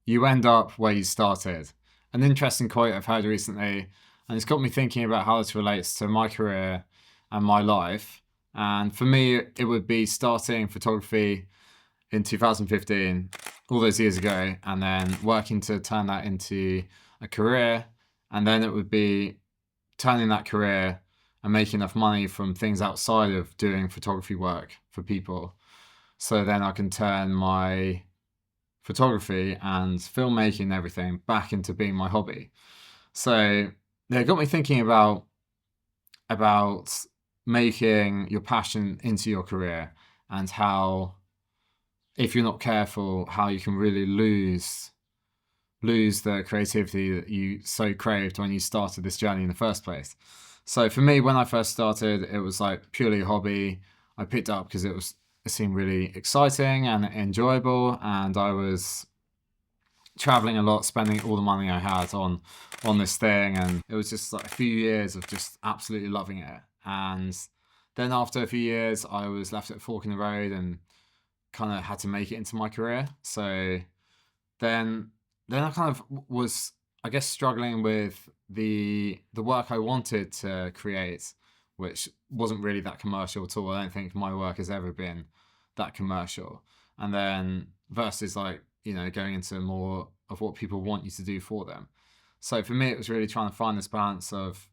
you end up where you started. An interesting quote I've heard recently, and it's got me thinking about how this relates to my career and my life. And for me, it would be starting photography in 2015, all those years ago, and then working to turn that into a career. And then it would be turning that career and making enough money from things outside of doing photography work for people. So then I can turn my photography and filmmaking and everything back into being my hobby. So yeah, it got me thinking about making your passion into your career, and how, if you're not careful, how you can really lose the creativity that you so craved when you started this journey in the first place. So for me, when I first started, it was like purely a hobby. I picked it up because it seemed really exciting and enjoyable, and I was traveling a lot, spending all the money I had on this thing, and it was just like a few years of just absolutely loving it. And then after a few years, I was left at a fork in the road and kind of had to make it into my career. So then I kind of was, I guess, struggling with the work I wanted to create, which wasn't really that commercial at all. I don't think my work has ever been that commercial. And then versus, like, going into more of what people want you to do for them. So for me, it was really trying to find this balance of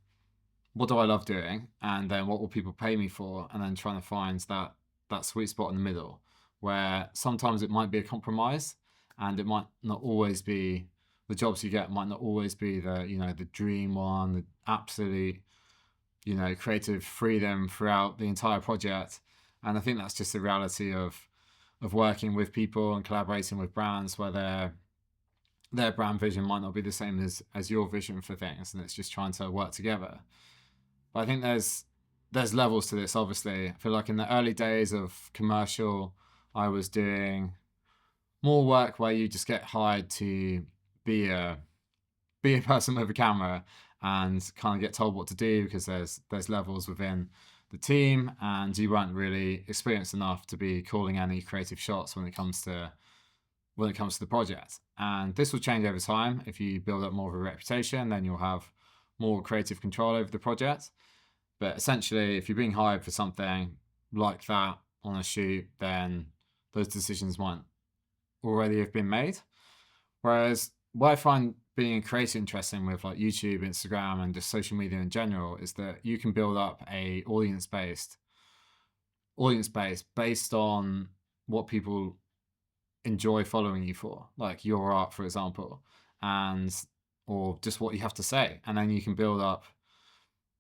what do I love doing, and then what will people pay me for, and then trying to find that sweet spot in the middle, where sometimes it might be a compromise, and it might not always be, the jobs you get might not always be the dream one, the absolute creative freedom throughout the entire project. And I think that's just the reality of working with people and collaborating with brands, where their brand vision might not be the same as your vision for things, and it's just trying to work together. But I think there's levels to this, obviously. I feel like in the early days of commercial, I was doing more work where you just get hired to be a person with a camera and kind of get told what to do, because there's levels within the team, and you weren't really experienced enough to be calling any creative shots when it comes to the project. And this will change over time. If you build up more of a reputation, then you'll have more creative control over the project. But essentially, if you're being hired for something like that on a shoot, then those decisions might already have been made. Whereas what I find being creative interesting with like YouTube, Instagram, and just social media in general is that you can build up a audience base based on what people enjoy following you for, like your art, for example, and or just what you have to say. And then you can build up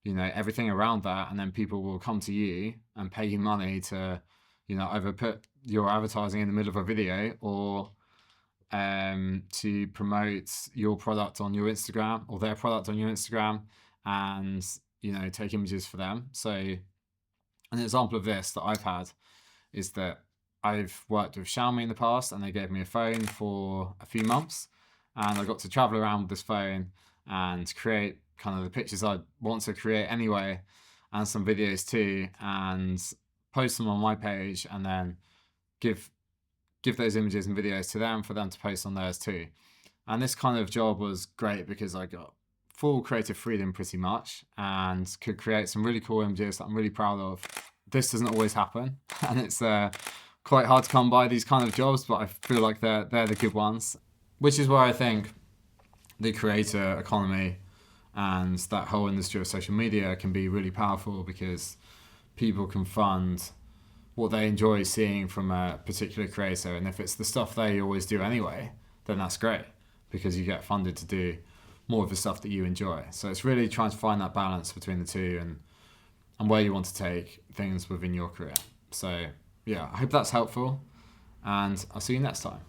everything around that, and then people will come to you and pay you money to either put your advertising in the middle of a video, or to promote your product on your Instagram, or their product on your Instagram, and take images for them. So an example of this that I've had is that I've worked with Xiaomi in the past, and they gave me a phone for a few months, and I got to travel around with this phone and create kind of the pictures I want to create anyway, and some videos too, and post them on my page, and then give those images and videos to them for them to post on theirs too. And this kind of job was great because I got full creative freedom pretty much, and could create some really cool images that I'm really proud of. This doesn't always happen, and it's quite hard to come by these kind of jobs, but I feel like they're the good ones, which is where I think the creator economy and that whole industry of social media can be really powerful, because people can fund what they enjoy seeing from a particular creator. And if it's the stuff they always do anyway, then that's great, because you get funded to do more of the stuff that you enjoy. So it's really trying to find that balance between the two, and where you want to take things within your career. So yeah, I hope that's helpful, and I'll see you next time.